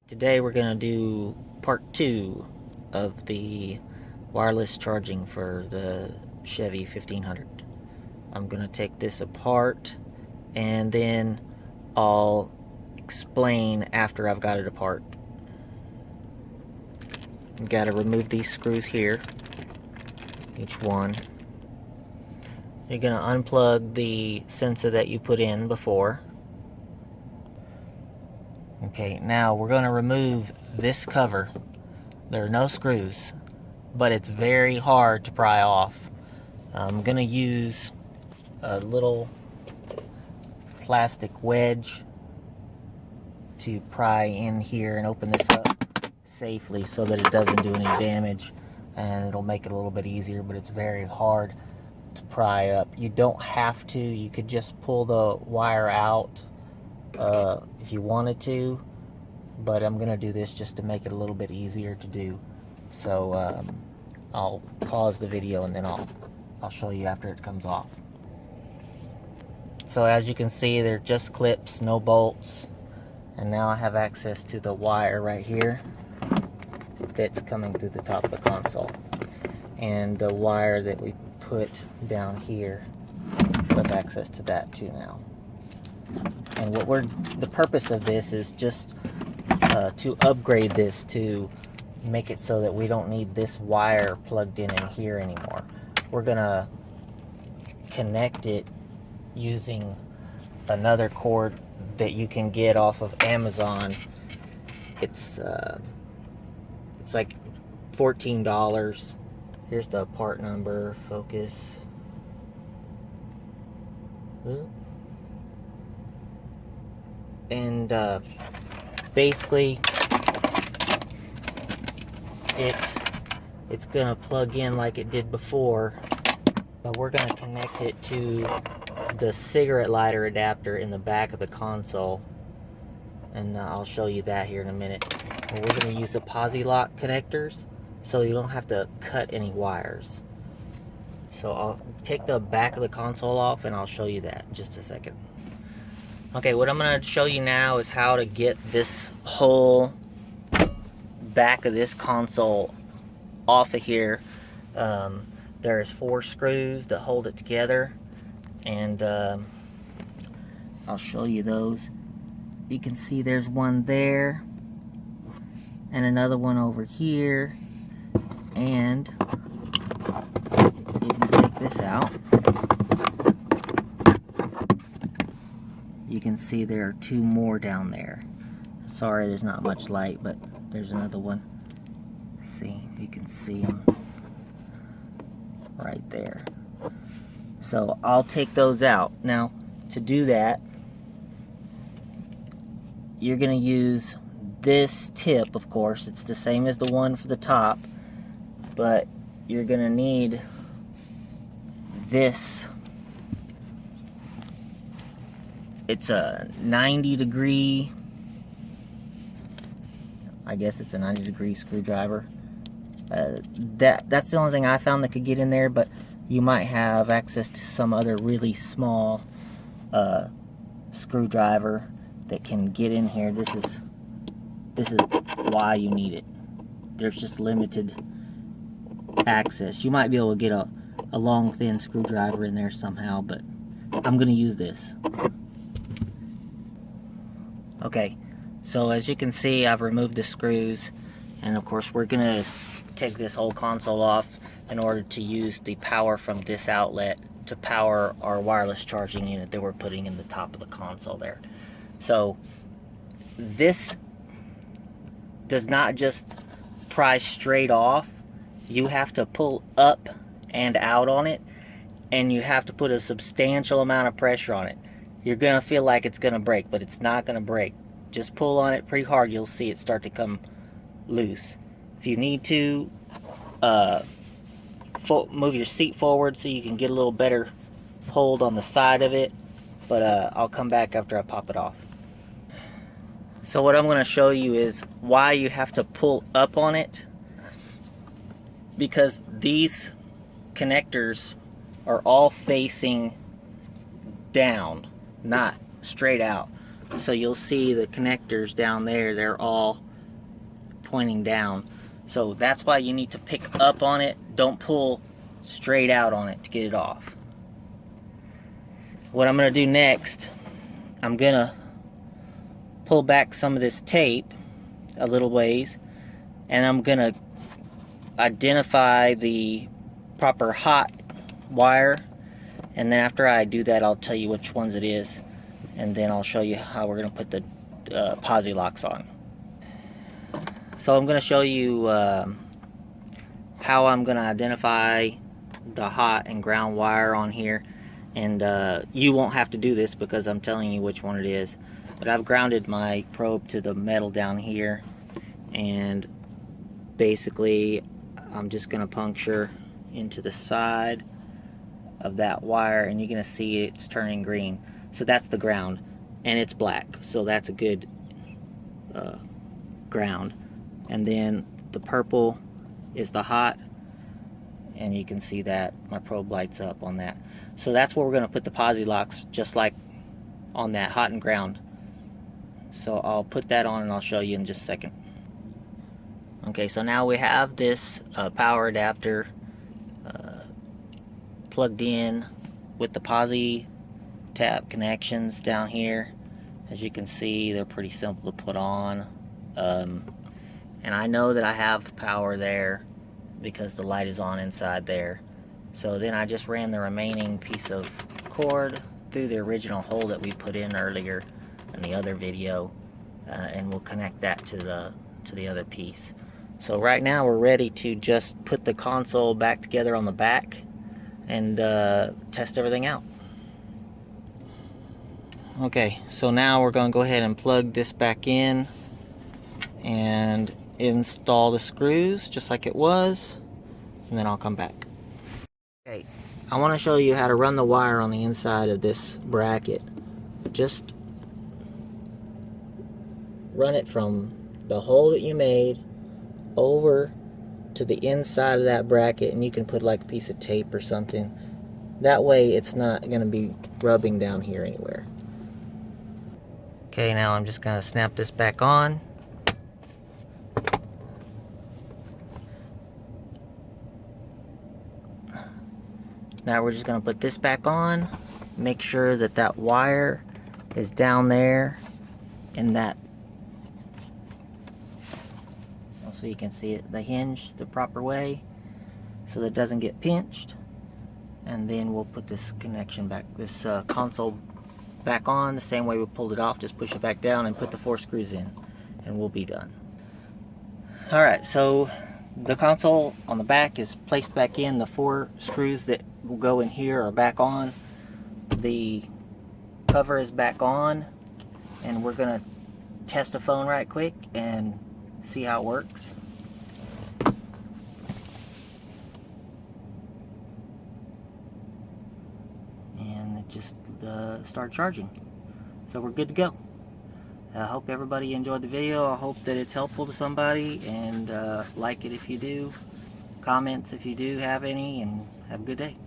Today we're going to do part 2 of the wireless charging for the Chevy 1500. I'm going to take this apart and then I'll explain after I've got it apart. You've got to remove these screws here, each one. You're going to unplug the sensor that you put in before. Okay, now we're going to remove this cover. There are no screws, but it's very hard to pry off. I'm going to use a little plastic wedge to pry in here and open this up safely so that it doesn't do any damage, and it'll make it a little bit easier, but it's very hard to pry up. You don't have to. You could just pull the wire out if you wanted to, but I'm gonna do this just to make it a little bit easier to do. So I'll pause the video and then I'll show you after it comes off. So as you can see, they're just clips, no bolts, and now I have access to the wire right here that's coming through the top of the console, and the wire that we put down here, with access to that too now. And the purpose of this is just to upgrade this to make it so that we don't need this wire plugged in here anymore. We're gonna connect it using another cord that you can get off of Amazon. It's like $14. Here's the part number. Focus. And basically it's gonna plug in like it did before, but we're gonna connect it to the cigarette lighter adapter in the back of the console, and I'll show you that here in a minute. And we're gonna use the Posi-Lock connectors so you don't have to cut any wires. So I'll take the back of the console off and I'll show you that in just a second. Okay, what I'm going to show you now is how to get this whole back of this console off of here. There's 4 screws that hold it together, and I'll show you those. You can see there's one there and another one over here, and if you take this out, you can see there are 2 more down there. Sorry, there's not much light, but there's another one. See, you can see them right there. So I'll take those out. Now, to do that, you're going to use this tip, of course. It's the same as the one for the top, but you're going to need this. It's a 90-degree, I guess it's a 90-degree screwdriver. That's the only thing I found that could get in there, but you might have access to some other really small screwdriver that can get in here. This is why you need it. There's just limited access. You might be able to get a long, thin screwdriver in there somehow, but I'm going to use this. Okay, so as you can see, I've removed the screws, and of course we're going to take this whole console off in order to use the power from this outlet to power our wireless charging unit that we're putting in the top of the console there. So this does not just pry straight off. You have to pull up and out on it, and you have to put a substantial amount of pressure on it. You're going to feel like it's going to break, but it's not going to break. Just pull on it pretty hard. You'll see it start to come loose. If you need to, move your seat forward so you can get a little better hold on the side of it, but I'll come back after I pop it off. So what I'm going to show you is why you have to pull up on it, because these connectors are all facing down, not straight out. So you'll see the connectors down there, they're all pointing down. So that's why you need to pick up on it. Don't pull straight out on it to get it off. What I'm going to do next, I'm going to pull back some of this tape a little ways, and I'm going to identify the proper hot wire, and then after I do that I'll tell you which ones it is, and then I'll show you how we're going to put the Posi-Locks on. So I'm going to show you how I'm going to identify the hot and ground wire on here, and you won't have to do this because I'm telling you which one it is. But I've grounded my probe to the metal down here, and basically I'm just going to puncture into the side of that wire, and you're going to see it's turning green. So that's the ground, and it's black, so that's a good ground. And then the purple is the hot, and you can see that my probe lights up on that. So that's where we're going to put the Posi-Locks, just like on that hot and ground. So I'll put that on and I'll show you in just a second. Okay, so now we have this power adapter plugged in with the Posi-Tap connections down here. As you can see, they're pretty simple to put on. And I know that I have power there because the light is on inside there. So then I just ran the remaining piece of cord through the original hole that we put in earlier in the other video, and we'll connect that to the other piece. So right now we're ready to just put the console back together on the back and test everything out. Okay, so now we're going to go ahead and plug this back in and install the screws just like it was, and then I'll come back. Okay, I want to show you how to run the wire on the inside of this bracket. Just run it from the hole that you made over to the inside of that bracket, and you can put like a piece of tape or something. That way it's not going to be rubbing down here anywhere. Okay, now I'm just going to snap this back on. Now we're just going to put this back on. Make sure that that wire is down there in that, so you can see it, the hinge the proper way so that it doesn't get pinched. And then we'll put this connection back, this console back on the same way we pulled it off. Just push it back down and put the 4 screws in, and we'll be done. Alright, so the console on the back is placed back in. The 4 screws that will go in here are back on. The cover is back on, and we're gonna test the phone right quick and see how it works. And it just started charging. So we're good to go. I hope everybody enjoyed the video. I hope that it's helpful to somebody, and like it if you do, comments if you do have any, and have a good day.